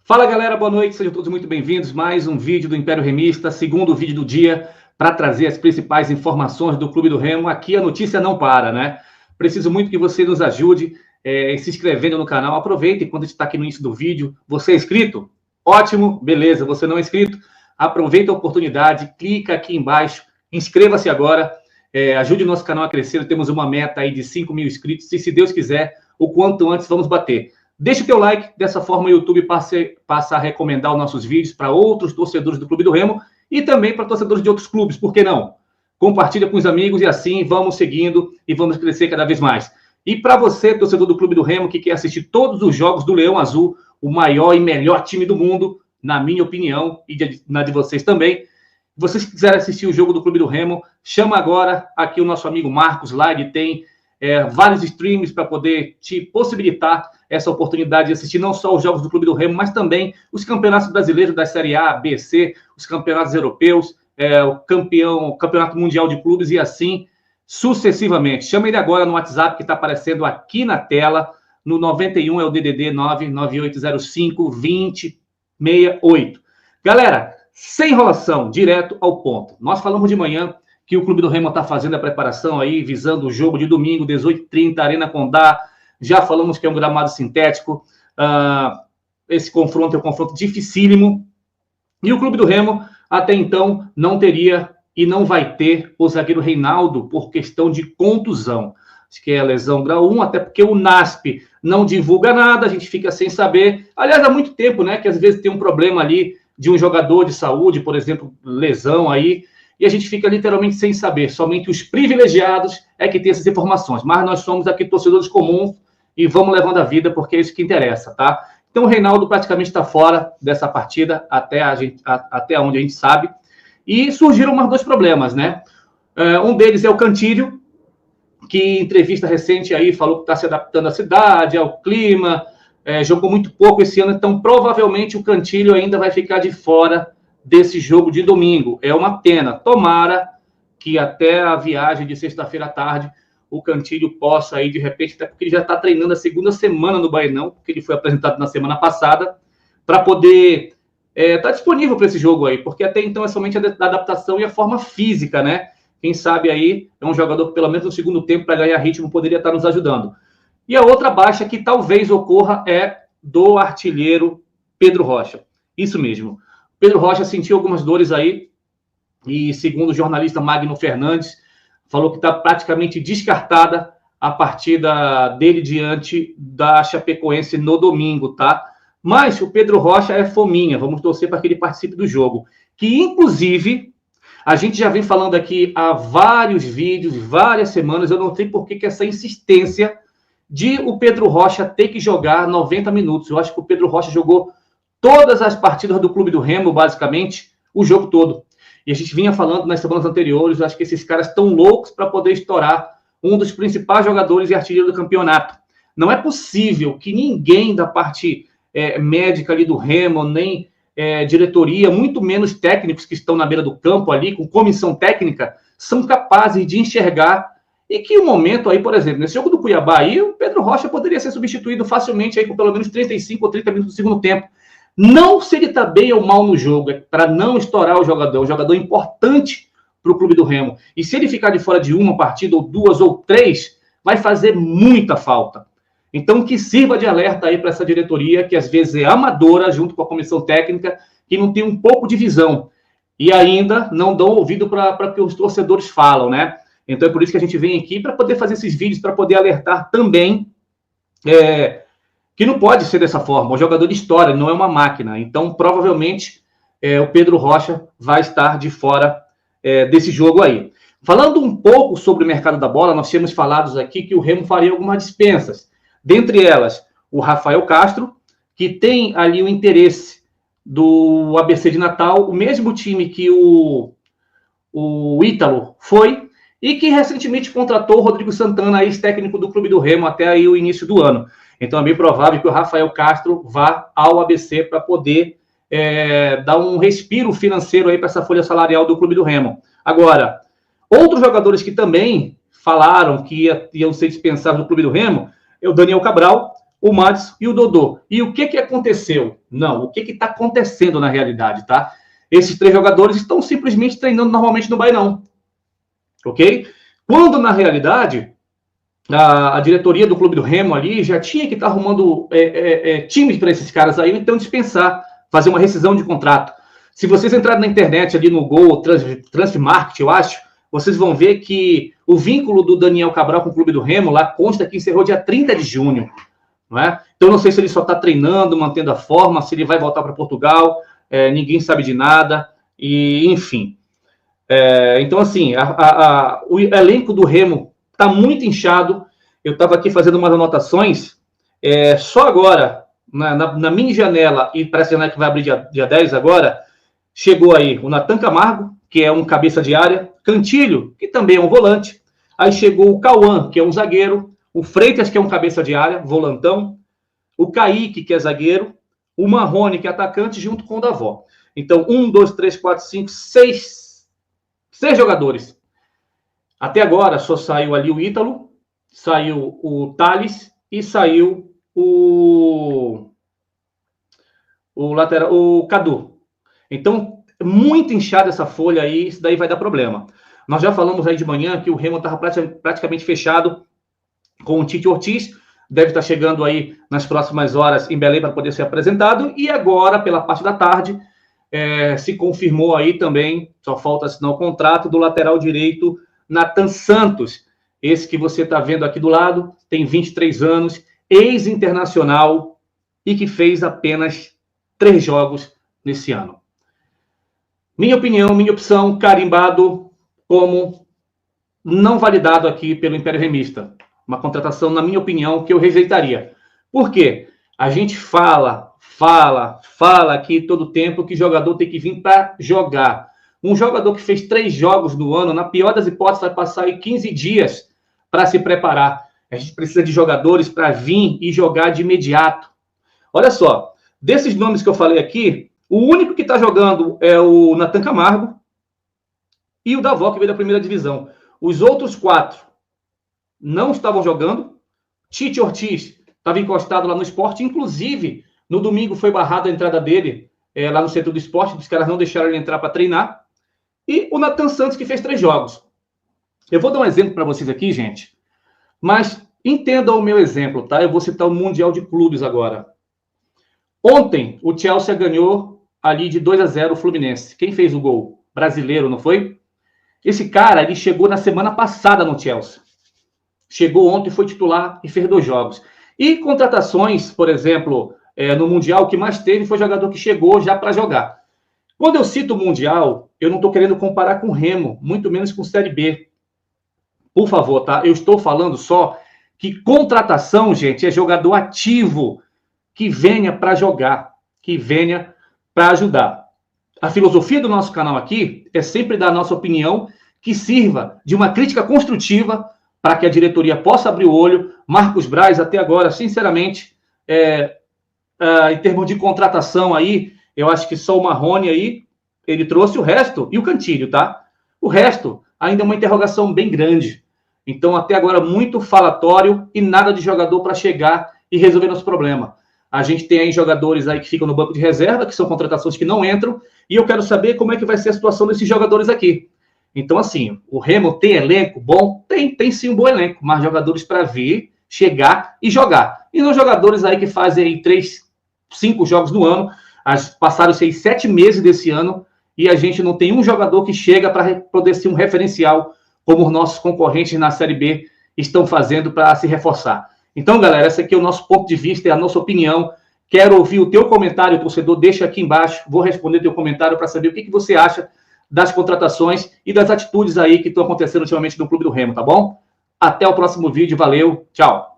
Fala galera, boa noite, sejam todos muito bem-vindos. Mais um vídeo do Império Remista, segundo vídeo do dia, para trazer as principais informações do Clube do Remo. Aqui a notícia não para, né? Preciso muito que você nos ajude se inscrevendo no canal. Aproveita enquanto a gente está aqui no início do vídeo. Você é inscrito? Ótimo, beleza. Você não é inscrito? Aproveita a oportunidade, clica aqui embaixo, inscreva-se agora, ajude o nosso canal a crescer. Temos uma meta aí de 5 mil inscritos e, se Deus quiser, o quanto antes vamos bater. Deixe o teu like, dessa forma o YouTube passa a recomendar os nossos vídeos para outros torcedores do Clube do Remo e também para torcedores de outros clubes, por que não? Compartilha com os amigos e assim vamos seguindo e vamos crescer cada vez mais. E para você, torcedor do Clube do Remo, que quer assistir todos os jogos do Leão Azul, o maior e melhor time do mundo, na minha opinião, e na de vocês também, se vocês quiserem assistir o jogo do Clube do Remo, chama agora aqui o nosso amigo Marcos lá, ele tem vários streams para poder te possibilitar essa oportunidade de assistir não só os jogos do Clube do Remo, mas também os campeonatos brasileiros da Série A, B, C, os campeonatos europeus, o campeonato mundial de clubes e assim sucessivamente. Chama ele agora no WhatsApp que está aparecendo aqui na tela, no 91 é o DDD 99805-2068. Galera, sem enrolação, direto ao ponto. Nós falamos de manhã que o Clube do Remo está fazendo a preparação aí, visando o jogo de domingo, 18h30, Arena Condá. Já falamos que é um gramado sintético. Esse confronto é um confronto dificílimo. E o Clube do Remo, até então, não teria e não vai ter o zagueiro Reinaldo por questão de contusão. Acho que é lesão grau 1, até porque o NASP não divulga nada, a gente fica sem saber. Aliás, há muito tempo, né, que às vezes tem um problema ali de um jogador de saúde, por exemplo, lesão aí, e a gente fica literalmente sem saber. Somente os privilegiados é que tem essas informações. Mas nós somos aqui torcedores comuns e vamos levando a vida porque é isso que interessa, tá? Então o Reinaldo praticamente está fora dessa partida até onde a gente sabe. E surgiram mais dois problemas, né? Um deles é o Cantilho, que em entrevista recente aí falou que está se adaptando à cidade, ao clima, jogou muito pouco esse ano, então provavelmente o Cantilho ainda vai ficar de fora desse jogo de domingo. É uma pena. Tomara que até a viagem de sexta-feira à tarde o Cantilho possa aí, de repente, até porque ele já está treinando a segunda semana no Baenão, porque ele foi apresentado na semana passada, para poder estar disponível para esse jogo aí, porque até então é somente a adaptação e a forma física, né? Quem sabe aí é um jogador que pelo menos no segundo tempo, para ganhar ritmo, poderia estar nos ajudando. E a outra baixa que talvez ocorra é do artilheiro Pedro Rocha. Isso mesmo. Pedro Rocha sentiu algumas dores aí e, segundo o jornalista Magno Fernandes, falou que está praticamente descartada a partida dele diante da Chapecoense no domingo, tá? Mas o Pedro Rocha é fominha, vamos torcer para que ele participe do jogo. Que, inclusive, a gente já vem falando aqui há vários vídeos, várias semanas, eu não sei por que essa insistência de o Pedro Rocha ter que jogar 90 minutos. Eu acho que o Pedro Rocha jogou todas as partidas do Clube do Remo, basicamente, o jogo todo. E a gente vinha falando nas semanas anteriores, eu acho que esses caras estão loucos para poder estourar um dos principais jogadores e artilheiro do campeonato. Não é possível que ninguém da parte médica ali do Remo, nem diretoria, muito menos técnicos que estão na beira do campo ali, com comissão técnica, são capazes de enxergar e que o momento aí, por exemplo, nesse jogo do Cuiabá aí, o Pedro Rocha poderia ser substituído facilmente aí por pelo menos 35 ou 30 minutos do segundo tempo. Não se ele está bem ou mal no jogo, é para não estourar o jogador. Um jogador importante para o Clube do Remo. E se ele ficar de fora de uma partida, ou duas, ou três, vai fazer muita falta. Então, que sirva de alerta aí para essa diretoria, que às vezes é amadora, junto com a comissão técnica, que não tem um pouco de visão. E ainda não dão ouvido para o que os torcedores falam, né? Então, é por isso que a gente vem aqui, para poder fazer esses vídeos, para poder alertar também que não pode ser dessa forma. O jogador de história não é uma máquina. Então, provavelmente, o Pedro Rocha vai estar de fora desse jogo aí. Falando um pouco sobre o mercado da bola, nós tínhamos falado aqui que o Remo faria algumas dispensas. Dentre elas, o Rafael Castro, que tem ali o interesse do ABC de Natal, o mesmo time que o Ítalo foi, e que recentemente contratou o Rodrigo Santana, ex-técnico do Clube do Remo, até aí o início do ano. Então é bem provável que o Rafael Castro vá ao ABC para poder dar um respiro financeiro aí para essa folha salarial do Clube do Remo. Agora, outros jogadores que também falaram que iam ser dispensados do Clube do Remo é o Daniel Cabral, o Mads e o Dodô. E o que aconteceu? Não, o que está acontecendo na realidade, tá? Esses 3 jogadores estão simplesmente treinando normalmente no Bairão, ok? Quando, na realidade, a diretoria do Clube do Remo ali já tinha que estar arrumando times para esses caras aí, então dispensar, fazer uma rescisão de contrato. Se vocês entrarem na internet ali no Gol, Transfermarkt, eu acho, vocês vão ver que o vínculo do Daniel Cabral com o Clube do Remo lá consta que encerrou dia 30 de junho. Não é? Então, não sei se ele só está treinando, mantendo a forma, se ele vai voltar para Portugal, ninguém sabe de nada, e enfim. Então, assim, o elenco do Remo está muito inchado. Eu estava aqui fazendo umas anotações, só agora, na mini janela, e parece que vai abrir dia 10 agora, chegou aí o Nathan Camargo, que é um cabeça de área, Cantilho, que também é um volante, aí chegou o Cauã, que é um zagueiro, o Freitas, que é um cabeça de área, volantão, o Kaique, que é zagueiro, o Marrone, que é atacante, junto com o Davó. Então, 1, 2, 3, 4, 5, 6 jogadores. Até agora, só saiu ali o Ítalo, saiu o Thales e saiu o Cadu. Então, muito inchada essa folha aí, isso daí vai dar problema. Nós já falamos aí de manhã que o Remo estava praticamente fechado com o Tite Ortiz, deve estar chegando aí nas próximas horas em Belém para poder ser apresentado, e agora, pela parte da tarde, se confirmou aí também, só falta assinar o contrato do lateral direito Nathan Santos, esse que você está vendo aqui do lado, tem 23 anos, ex-internacional e que fez apenas 3 jogos nesse ano. Minha opinião, minha opção, carimbado como não validado aqui pelo Império Remista. Uma contratação, na minha opinião, que eu rejeitaria. Por quê? A gente fala aqui todo tempo que jogador tem que vir para jogar. Um jogador que fez 3 jogos no ano, na pior das hipóteses, vai passar aí 15 dias para se preparar. A gente precisa de jogadores para vir e jogar de imediato. Olha só, desses nomes que eu falei aqui, o único que está jogando é o Nathan Camargo e o Davó, que veio da primeira divisão. Os outros 4 não estavam jogando. Tite Ortiz estava encostado lá no Sport, inclusive no domingo foi barrada a entrada dele lá no setor do Sport, os caras não deixaram ele entrar para treinar. E o Nathan Santos, que fez 3 jogos. Eu vou dar um exemplo para vocês aqui, gente, mas entendam o meu exemplo, tá? Eu vou citar o Mundial de Clubes agora. Ontem, o Chelsea ganhou ali de 2-0 o Fluminense. Quem fez o gol? Brasileiro, não foi? Esse cara, ele chegou na semana passada no Chelsea. Chegou ontem, foi titular e fez 2 jogos. E contratações, por exemplo, no Mundial, o que mais teve foi jogador que chegou já para jogar. Quando eu cito o Mundial, eu não estou querendo comparar com o Remo, muito menos com Série B. Por favor, tá? Eu estou falando só que contratação, gente, é jogador ativo que venha para jogar, que venha para ajudar. A filosofia do nosso canal aqui é sempre dar a nossa opinião que sirva de uma crítica construtiva para que a diretoria possa abrir o olho. Marcos Braz, até agora, sinceramente, em termos de contratação aí, eu acho que só o Marrone aí, ele trouxe o resto, e o Cantilho, tá? O resto ainda é uma interrogação bem grande. Então, até agora, muito falatório e nada de jogador para chegar e resolver nosso problema. A gente tem aí jogadores aí que ficam no banco de reserva, que são contratações que não entram, e eu quero saber como é que vai ser a situação desses jogadores aqui. Então, assim, o Remo tem elenco bom? Tem sim um bom elenco, mas jogadores para vir, chegar e jogar. E não jogadores aí que fazem aí 3, 5 jogos no ano, passaram 6, 7 meses desse ano, e a gente não tem um jogador que chega para poder ser um referencial, como os nossos concorrentes na Série B estão fazendo para se reforçar. Então, galera, esse aqui é o nosso ponto de vista, é a nossa opinião. Quero ouvir o teu comentário, torcedor, deixa aqui embaixo, vou responder teu comentário para saber o que você acha das contratações e das atitudes aí que estão acontecendo ultimamente no Clube do Remo, tá bom? Até o próximo vídeo, valeu, tchau!